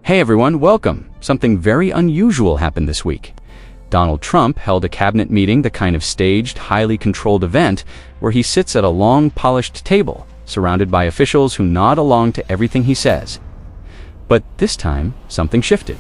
Hey everyone, welcome! Something very unusual happened this week. Donald Trump held a cabinet meeting, the kind of staged, highly controlled event where he sits at a long, polished table, surrounded by officials who nod along to everything he says. But this time, something shifted.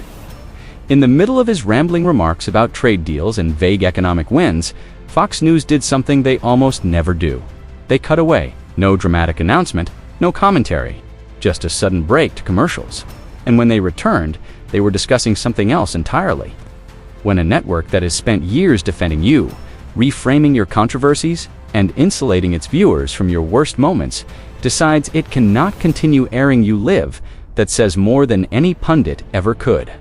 In the middle of his rambling remarks about trade deals and vague economic wins, Fox News did something they almost never do. They cut away. No dramatic announcement, no commentary, just a sudden break to commercials. And when they returned, they were discussing something else entirely. When a network that has spent years defending you, reframing your controversies, and insulating its viewers from your worst moments, decides it cannot continue airing You Live, that says more than any pundit ever could.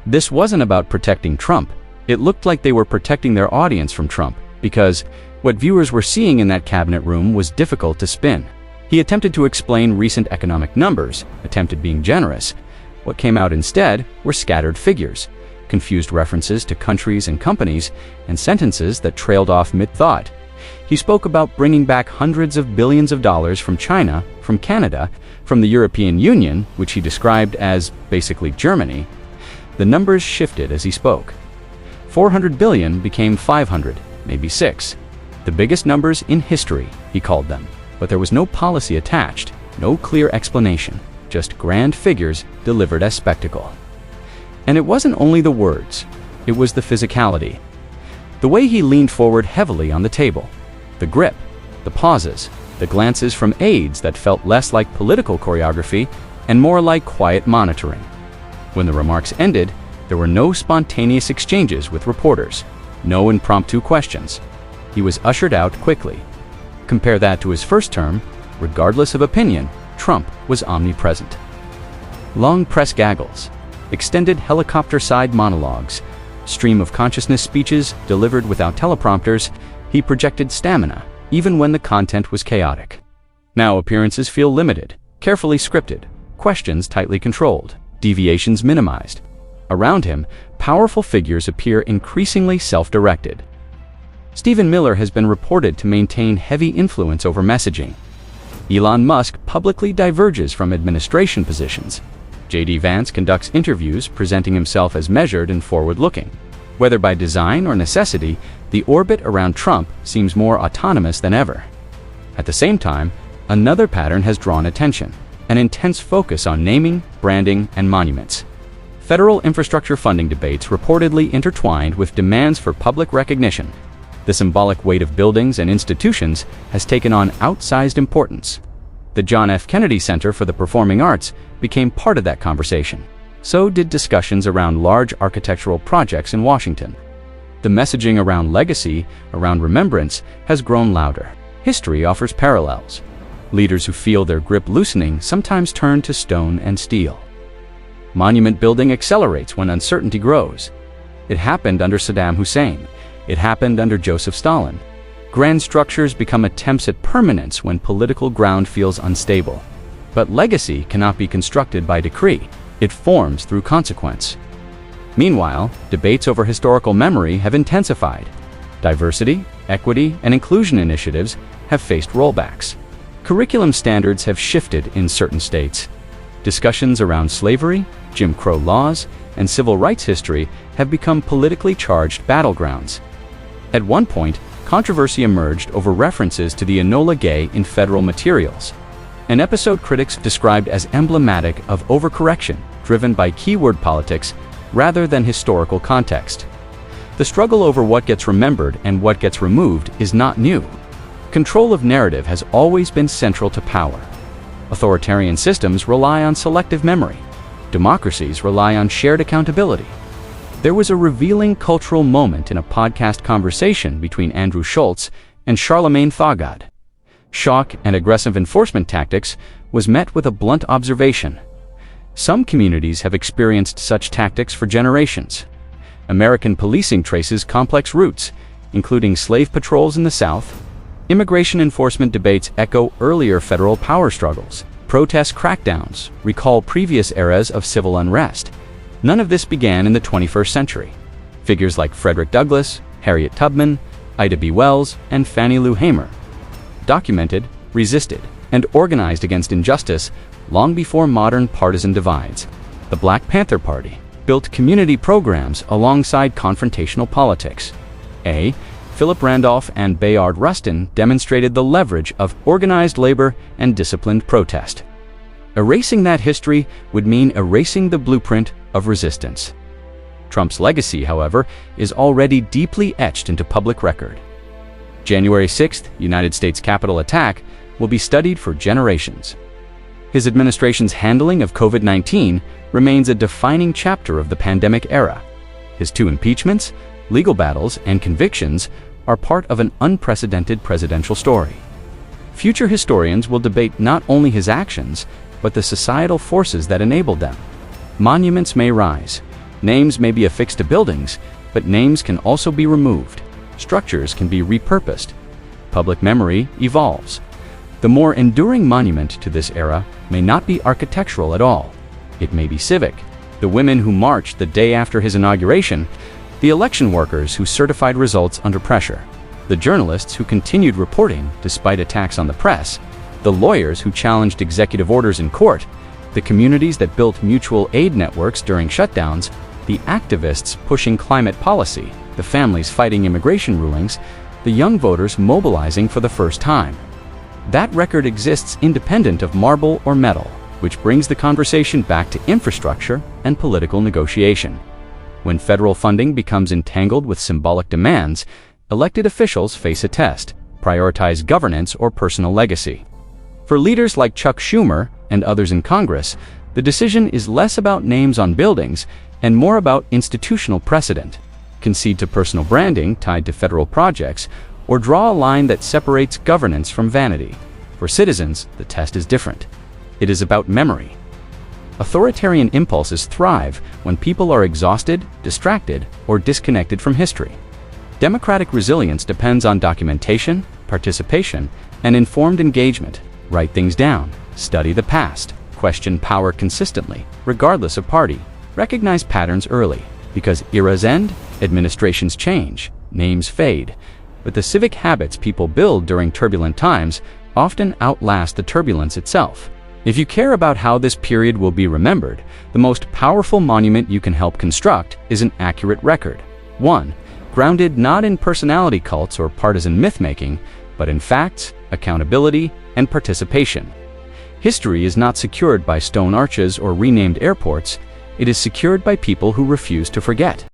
This wasn't about protecting Trump. It looked like they were protecting their audience from Trump, because what viewers were seeing in that cabinet room was difficult to spin. He attempted to explain recent economic numbers, attempted being generous. What came out instead were scattered figures, confused references to countries and companies, and sentences that trailed off mid-thought. He spoke about bringing back hundreds of billions of dollars from China, from Canada, from the European Union, which he described as basically Germany. The numbers shifted as he spoke. 400 billion became 500, maybe 6. The biggest numbers in history, he called them. But there was no policy attached, no clear explanation. Just grand figures delivered as spectacle. And it wasn't only the words, it was the physicality. The way he leaned forward heavily on the table, the grip, the pauses, the glances from aides that felt less like political choreography and more like quiet monitoring. When the remarks ended, there were no spontaneous exchanges with reporters, no impromptu questions. He was ushered out quickly. Compare that to his first term, regardless of opinion, Trump was omnipresent. Long press gaggles, extended helicopter-side monologues, stream of consciousness speeches delivered without teleprompters, he projected stamina, even when the content was chaotic. Now appearances feel limited, carefully scripted, questions tightly controlled, deviations minimized. Around him, powerful figures appear increasingly self-directed. Stephen Miller has been reported to maintain heavy influence over messaging. Elon Musk publicly diverges from administration positions. J.D. Vance conducts interviews presenting himself as measured and forward-looking. Whether by design or necessity, the orbit around Trump seems more autonomous than ever. At the same time, another pattern has drawn attention, an intense focus on naming, branding, and monuments. Federal infrastructure funding debates reportedly intertwined with demands for public recognition. The symbolic weight of buildings and institutions has taken on outsized importance. The John F. Kennedy Center for the Performing Arts became part of that conversation. So did discussions around large architectural projects in Washington. The messaging around legacy, around remembrance, has grown louder. History offers parallels. Leaders who feel their grip loosening sometimes turn to stone and steel. Monument building accelerates when uncertainty grows. It happened under Saddam Hussein. It happened under Joseph Stalin. Grand structures become attempts at permanence when political ground feels unstable. But legacy cannot be constructed by decree. It forms through consequence. Meanwhile, debates over historical memory have intensified. Diversity, equity, and inclusion initiatives have faced rollbacks. Curriculum standards have shifted in certain states. Discussions around slavery, Jim Crow laws, and civil rights history have become politically charged battlegrounds. At one point, controversy emerged over references to the Enola Gay in federal materials, an episode critics described as emblematic of overcorrection driven by keyword politics rather than historical context. The struggle over what gets remembered and what gets removed is not new. Control of narrative has always been central to power. Authoritarian systems rely on selective memory. Democracies rely on shared accountability. There was a revealing cultural moment in a podcast conversation between Andrew Schultz and Charlemagne Thagard. Shock and aggressive enforcement tactics was met with a blunt observation. Some communities have experienced such tactics for generations. American policing traces complex roots, including slave patrols in the South. Immigration enforcement debates echo earlier federal power struggles. Protest crackdowns recall previous eras of civil unrest. None of this began in the 21st century. Figures like Frederick Douglass, Harriet Tubman, Ida B. Wells, and Fannie Lou Hamer documented, resisted, and organized against injustice long before modern partisan divides. The Black Panther Party built community programs alongside confrontational politics. A. Philip Randolph and Bayard Rustin demonstrated the leverage of organized labor and disciplined protest. Erasing that history would mean erasing the blueprint of resistance. Trump's legacy, however, is already deeply etched into public record. January 6th, United States Capitol attack will be studied for generations. His administration's handling of COVID-19 remains a defining chapter of the pandemic era. His 2 impeachments, legal battles, and convictions are part of an unprecedented presidential story. Future historians will debate not only his actions, but the societal forces that enabled them. Monuments may rise, names may be affixed to buildings, but names can also be removed. Structures can be repurposed. Public memory evolves. The more enduring monument to this era may not be architectural at all. It may be civic. The women who marched the day after his inauguration, the election workers who certified results under pressure, the journalists who continued reporting despite attacks on the press, the lawyers who challenged executive orders in court, the communities that built mutual aid networks during shutdowns, the activists pushing climate policy, the families fighting immigration rulings, the young voters mobilizing for the first time. That record exists independent of marble or metal, which brings the conversation back to infrastructure and political negotiation. When federal funding becomes entangled with symbolic demands, elected officials face a test: prioritize governance or personal legacy. For leaders like Chuck Schumer and others in Congress, the decision is less about names on buildings and more about institutional precedent. Concede to personal branding tied to federal projects, or draw a line that separates governance from vanity. For citizens, the test is different. It is about memory. Authoritarian impulses thrive when people are exhausted, distracted, or disconnected from history. Democratic resilience depends on documentation, participation, and informed engagement. Write things down, study the past, question power consistently, regardless of party. Recognize patterns early, because eras end, administrations change, names fade. But the civic habits people build during turbulent times often outlast the turbulence itself. If you care about how this period will be remembered, the most powerful monument you can help construct is an accurate record. One, grounded not in personality cults or partisan myth-making, but in facts, accountability, and participation. History is not secured by stone arches or renamed airports. It is secured by people who refuse to forget.